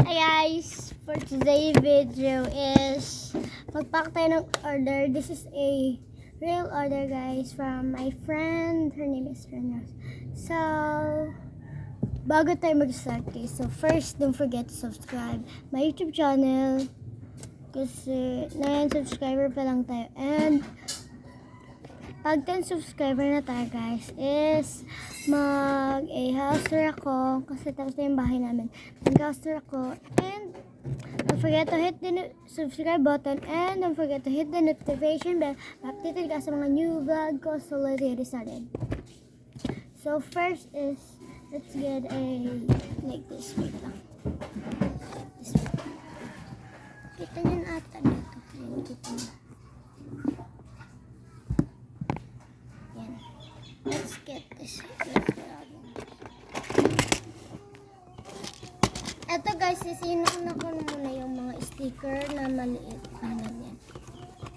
Hi guys! For today's video is magpack tayo ng order. This is a real order guys from my friend. Her name is Renos. So, bago tayo mag-start guys. So first, don't forget to subscribe my YouTube channel. Kasi 9 subscriber pa lang tayo. And pag 10 subscriber na tayo guys is mag-house tour ako kasi tapos na yung bahay namin. Mag-house tour ako and don't forget to hit the subscribe button and don't forget to hit the notification bell. Updated ka sa mga new vlog ko. So let's get started. So first is let's get a like this. Wait lang. This one. Kita nyo na ata dito. Yan, kita nyo. Let's get this. Ito guys, isinuuna ko muna yung mga sticker na maliit. Yan.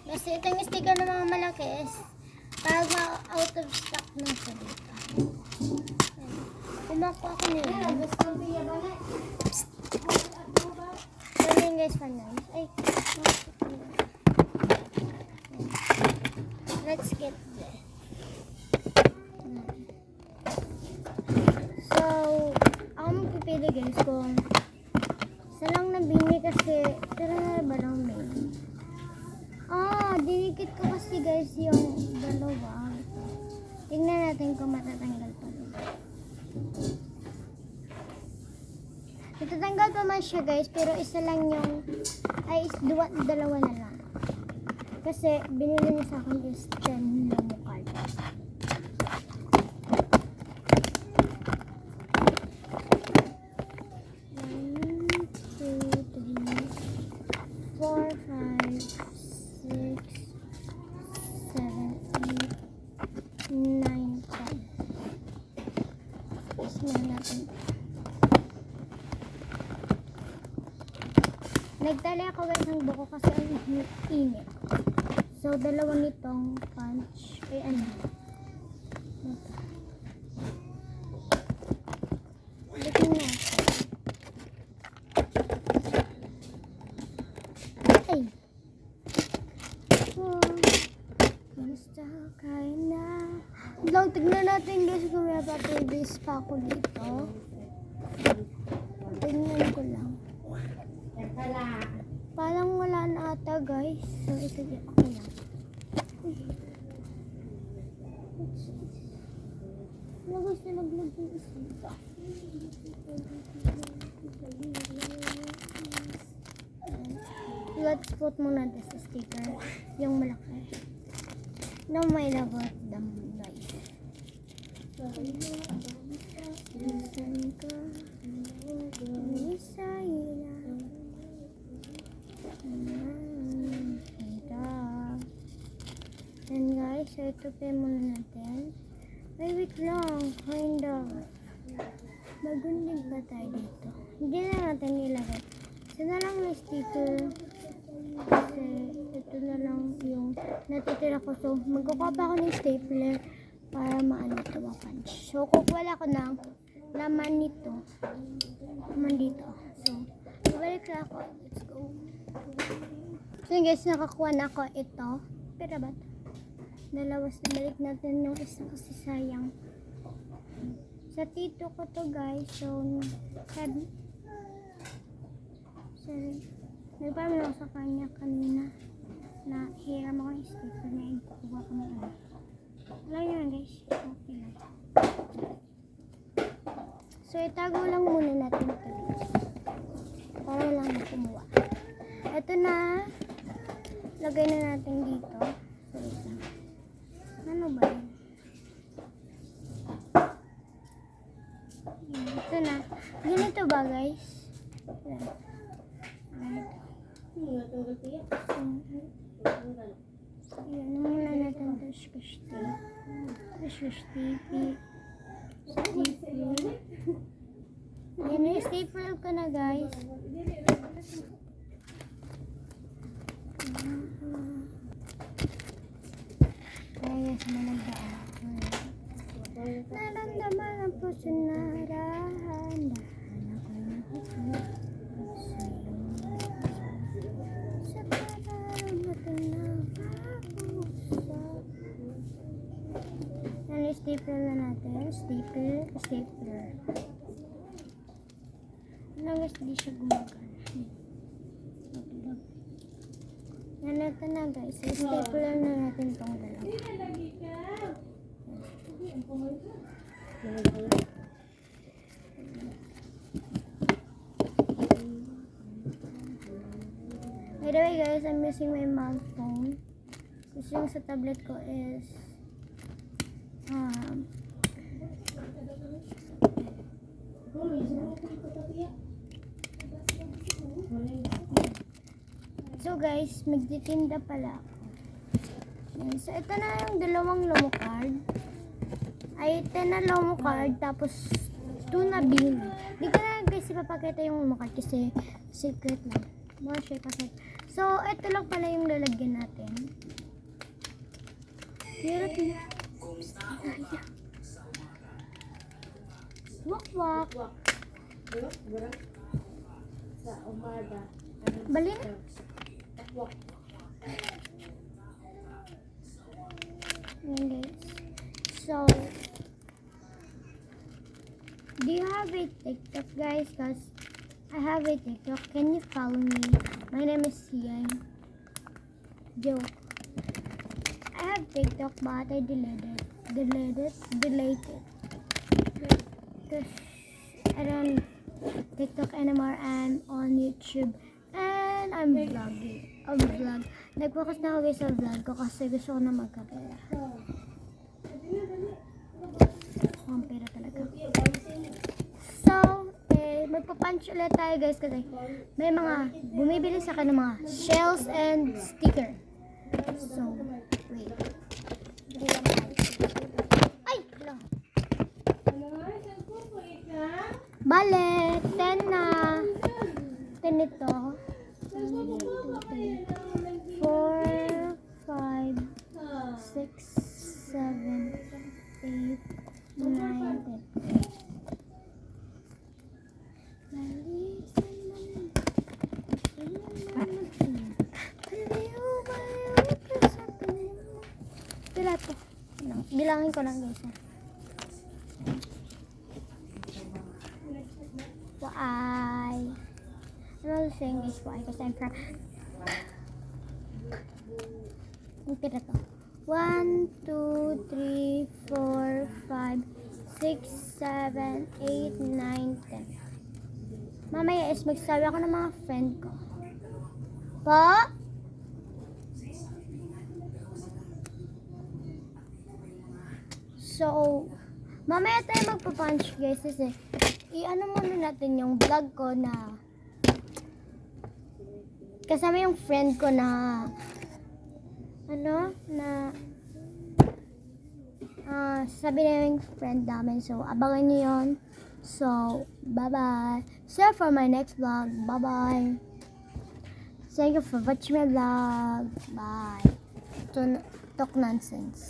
Kasi itong sticker na mga malaki is parang out of stock na siya dito. Kumakuha ko nila. So yun guys, for nice. Ay, let's get this. So, ako magpipili guys kung isa lang nabini kasi tira na ba lang bini? Dinikit ko kasi guys yung dalawa. Tingnan natin kung matatanggal pa rin. Matatanggal pa man siya guys, pero isa lang yung dalawa na lang. Kasi binili niya sa akin is 10 lang yung card. 9. Nagtali ako guys ng buko kasi ang init. So, dalawa nitong punch. Ay, ano? Ito. Bitin na ako. Ay! Basta kayo na. Lang, tignan natin guys kung may papabase pa ako dito. Tignan ko lang. Parang wala na ata guys. So ito din ako lang. Ano guys, nilaglag yung isa. Let's put muna this sticker. Yung malaki. No, may labot dam guys. Listen ko. And guys, so ito pay muna natin. Ay, wait lang. Kind of. Magundig ba tayo dito? Hindi na natin ilagay. Isa na lang may sticker. Kasi ito na lang yung natitira ko. So, magkukuha pa ako ng stapler para maano ito ma-punch. So, kukuha ako ng laman nito. Laman dito. So, babalik na ako. Let's go. So guys, nakakuha na ako ito. Pero ba't? Dalawas na balik natin yung isa kasi sayang. Sa tito ko to guys. So, sorry. Nagpamit ako sa kanya kanina na hiram ako yung sticker na yung kukuha ko na ano. Alam nyo na guys. Okay lang. So, itago lang muna natin ito. Para lang na kumuha. Ito na. Lagay na natin dito. So, ito. Ano ba yun? Ito na. Ganito ba guys? Ganito. Ayan, namula natin ito. Squish tape. Yan, i-staple ko na guys. Kaya sa managdaan. Naramdaman ang puso na rahan. Stapler. Ano guys, hindi siya gumagana. Yan natin na guys. Stapler na natin itong dalawa. By the way guys, I'm using my mom's phone. Kasi yung sa tablet ko is so guys, magtitinda pala ako. Yan. So ito na yung dalawang lomo card. Ay 10 na lomo card, tapos 2 na bin. Di ko na guys ipapakita yung lomo card kasi secret lang. Mga share kasi. So ito lang pala yung lalagyan natin. Hirap na. Wak. Bali na. Yan guys. So, do you have a TikTok guys? Because I have a TikTok. Can you follow me? My name is Sian. Joke. I have TikTok but I deleted it. Because I don't TikTok anymore. I'm on YouTube and I'm vlogging. Vlog. Nag-focus na ako guys sa vlog ko kasi gusto ko na magkapera. Ang pera talaga. So, magpapunch ulit tayo guys kasi may mga bumibili sa akin ng mga shells and sticker. So, wait. Ay! Hello. Bale, 10 na. 10 ito. 4, 5, 6, 7, 8, 9, 10. Pila to? Bilangin ko lang guys. Why? I'm not saying this why because I'm from. Ang pira to? 1, 2, 3, 4, 5, 6, 7, 8, 9, 10. Mamaya is magsasabi ako ng mga friend ko. Po? So, mamaya tayo magpapunch guys kasi i-ano muna natin yung vlog ko na kasama yung friend ko na sabi na yung friend namin. So, abangan nyo yun. So, bye-bye. See you for my next vlog. Bye-bye. Thank you for watching my vlog. Bye. Talk nonsense.